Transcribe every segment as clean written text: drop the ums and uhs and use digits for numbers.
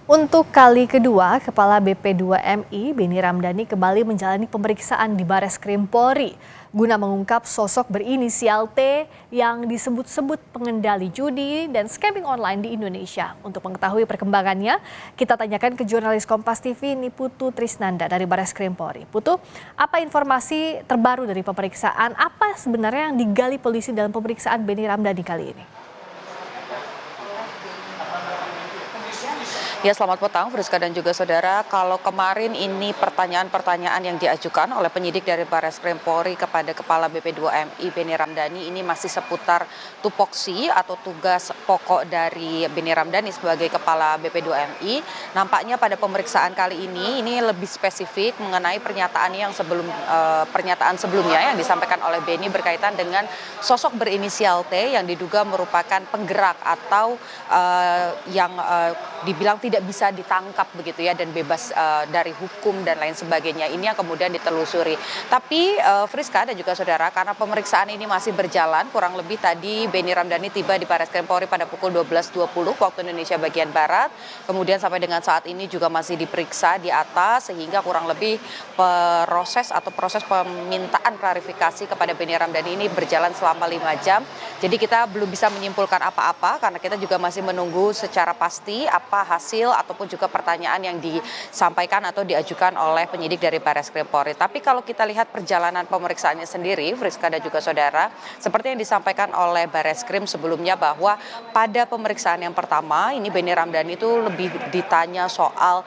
Untuk kali kedua, Kepala BP2MI Beni Ramdhani kembali menjalani pemeriksaan di Bareskrim Polri guna mengungkap sosok berinisial T yang disebut-sebut pengendali judi dan scamming online di Indonesia. Untuk mengetahui perkembangannya, kita tanyakan ke jurnalis Kompas TV Niputu Trisnanda dari Bareskrim Polri. Putu, apa informasi terbaru dari pemeriksaan? Apa sebenarnya yang digali polisi dalam pemeriksaan Beni Ramdhani kali ini? Ya, selamat petang Friska dan juga saudara. Kalau kemarin ini pertanyaan-pertanyaan yang diajukan oleh penyidik dari Bareskrim Polri kepada Kepala BP2MI Beni Ramdhani ini masih seputar tupoksi atau tugas pokok dari Beni Ramdhani sebagai Kepala BP2MI. Nampaknya pada pemeriksaan kali ini lebih spesifik mengenai pernyataan yang pernyataan sebelumnya yang disampaikan oleh Beni berkaitan dengan sosok berinisial T yang diduga merupakan penggerak atau yang dibilang tidak bisa ditangkap begitu ya dan bebas dari hukum dan lain sebagainya. Ini yang kemudian ditelusuri. Tapi Friska dan juga saudara, karena pemeriksaan ini masih berjalan, kurang lebih tadi Beni Ramdhani tiba di Bareskrim Polri pada pukul 12.20 waktu Indonesia bagian Barat. Kemudian sampai dengan saat ini juga masih diperiksa di atas sehingga kurang lebih proses pemintaan klarifikasi kepada Beni Ramdhani ini berjalan selama 5 jam. Jadi kita belum bisa menyimpulkan apa-apa karena kita juga masih menunggu secara pasti apa hasil ataupun juga pertanyaan yang disampaikan atau diajukan oleh penyidik dari Bareskrim Polri. Tapi kalau kita lihat perjalanan pemeriksaannya sendiri, Friska dan juga saudara, seperti yang disampaikan oleh Bareskrim sebelumnya bahwa pada pemeriksaan yang pertama ini Beni Ramdhani itu lebih ditanya soal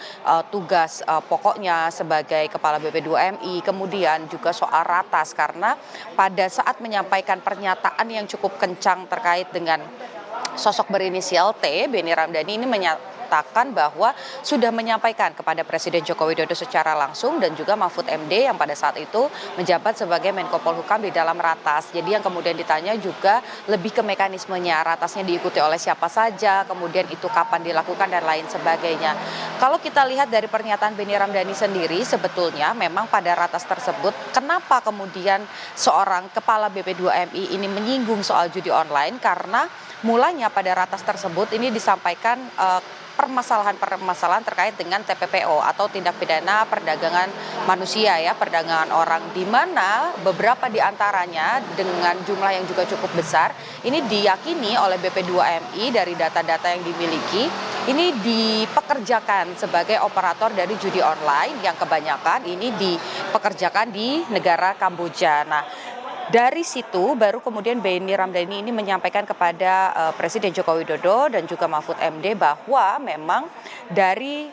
tugas pokoknya sebagai Kepala BP2MI, kemudian juga soal ratas karena pada saat menyampaikan pernyataan yang cukup kencang terkait dengan sosok berinisial T, Beni Ramdhani ini menyatakan bahwa sudah menyampaikan kepada Presiden Joko Widodo secara langsung dan juga Mahfud MD yang pada saat itu menjabat sebagai Menko Polhukam di dalam ratas. Jadi yang kemudian ditanya juga lebih ke mekanismenya, ratasnya diikuti oleh siapa saja, kemudian itu kapan dilakukan dan lain sebagainya. Kalau kita lihat dari pernyataan Beni Ramdhani sendiri, sebetulnya memang pada ratas tersebut, kenapa kemudian seorang Kepala BP2MI ini menyinggung soal judi online, karena mulanya pada ratas tersebut ini disampaikan permasalahan-permasalahan terkait dengan TPPO atau tindak pidana perdagangan manusia ya, perdagangan orang, di mana beberapa di antaranya dengan jumlah yang juga cukup besar ini diyakini oleh BP2MI dari data-data yang dimiliki ini dipekerjakan sebagai operator dari judi online yang kebanyakan ini dipekerjakan di negara Kamboja. Nah, dari situ baru kemudian Beni Ramdhani ini menyampaikan kepada Presiden Joko Widodo dan juga Mahfud MD bahwa memang dari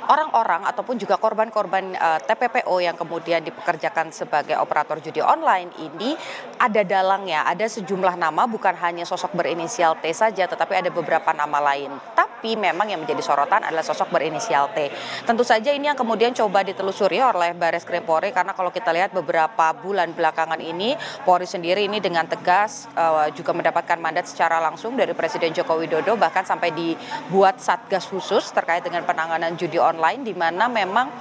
orang-orang ataupun juga korban-korban TPPO yang kemudian dipekerjakan sebagai operator judi online ini ada dalangnya, ada sejumlah nama, bukan hanya sosok berinisial T saja tetapi ada beberapa nama lain. Tapi memang yang menjadi sorotan adalah sosok berinisial T. Tentu saja ini yang kemudian coba ditelusuri oleh Bareskrim Polri karena kalau kita lihat beberapa bulan belakangan ini Polri sendiri ini dengan tegas juga mendapatkan mandat secara langsung dari Presiden Joko Widodo, bahkan sampai dibuat satgas khusus terkait dengan penanganan judi online, di mana memang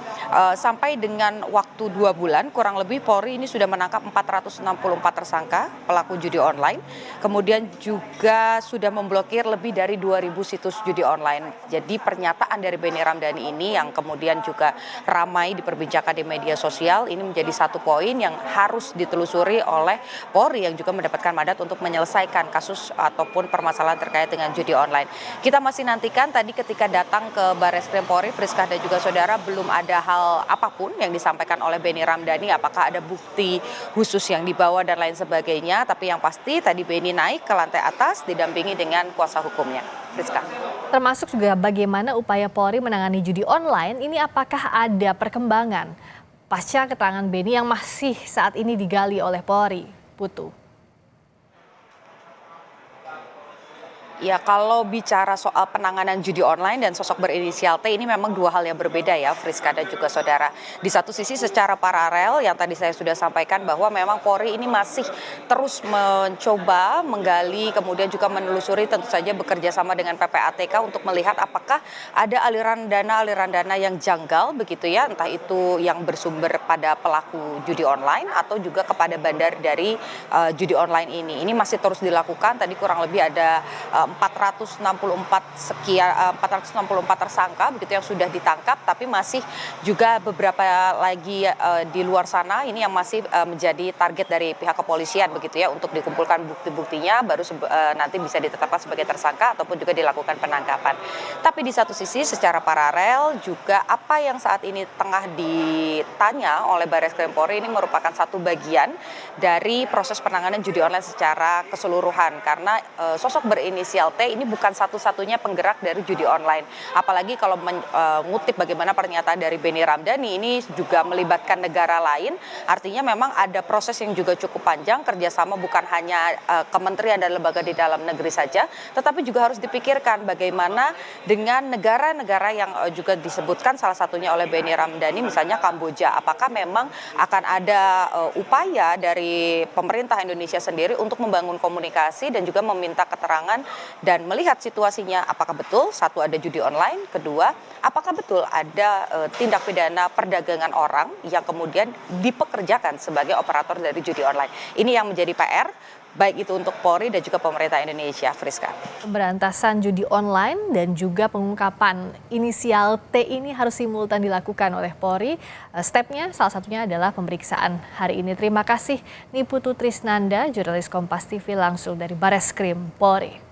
sampai dengan waktu 2 bulan kurang lebih Polri ini sudah menangkap 464 tersangka pelaku judi online, kemudian juga sudah memblokir lebih dari 2.000 situs judi online. Jadi pernyataan dari Beni Ramdhani ini yang kemudian juga ramai diperbincangkan di media sosial ini menjadi satu poin yang harus ditelusuri oleh Polri yang juga mendapatkan mandat untuk menyelesaikan kasus ataupun permasalahan terkait dengan judi online. Kita masih nantikan tadi ketika datang ke Bareskrim Polri, Friska dan juga saudara, belum ada hal apapun yang disampaikan oleh Beni Ramdhani, apakah ada bukti khusus yang dibawa dan lain sebagainya. Tapi yang pasti tadi Beni naik ke lantai atas didampingi dengan kuasa hukumnya. Friska. Termasuk juga bagaimana upaya Polri menangani judi online, ini apakah ada perkembangan pasca keterangan Beni yang masih saat ini digali oleh Polri, Putu? Ya, kalau bicara soal penanganan judi online dan sosok berinisial T ini memang dua hal yang berbeda ya, Friska dan juga saudara. Di satu sisi secara paralel yang tadi saya sudah sampaikan bahwa memang Polri ini masih terus mencoba menggali, kemudian juga menelusuri, tentu saja bekerja sama dengan PPATK untuk melihat apakah ada aliran dana yang janggal begitu ya, entah itu yang bersumber pada pelaku judi online atau juga kepada bandar dari judi online ini. Ini masih terus dilakukan, tadi kurang lebih ada 464 tersangka begitu yang sudah ditangkap, tapi masih juga beberapa lagi di luar sana ini yang masih menjadi target dari pihak kepolisian begitu ya, untuk dikumpulkan bukti-buktinya baru nanti bisa ditetapkan sebagai tersangka ataupun juga dilakukan penangkapan. Tapi di satu sisi secara paralel juga apa yang saat ini tengah ditanya oleh Barreskrim Polri ini merupakan satu bagian dari proses penanganan judi online secara keseluruhan, karena sosok berinisial T ini bukan satu-satunya penggerak dari judi online. Apalagi kalau mengutip bagaimana pernyataan dari Benny Ramdhani, ini juga melibatkan negara lain, artinya memang ada proses yang juga cukup panjang, kerjasama bukan hanya kementerian dan lembaga di dalam negeri saja, tetapi juga harus dipikirkan bagaimana dengan negara-negara yang juga disebutkan salah satunya oleh Benny Ramdhani, misalnya Kamboja. Apakah memang akan ada upaya dari pemerintah Indonesia sendiri untuk membangun komunikasi dan juga meminta keterangan dan melihat situasinya, apakah betul satu ada judi online, kedua apakah betul ada tindak pidana perdagangan orang yang kemudian dipekerjakan sebagai operator dari judi online. Ini yang menjadi PR baik itu untuk Polri dan juga pemerintah Indonesia, Friska. Pemberantasan judi online dan juga pengungkapan inisial T ini harus simultan dilakukan oleh Polri. Stepnya salah satunya adalah pemeriksaan hari ini. Terima kasih Niputu Trisnanda, jurnalis Kompas TV langsung dari Barreskrim Polri.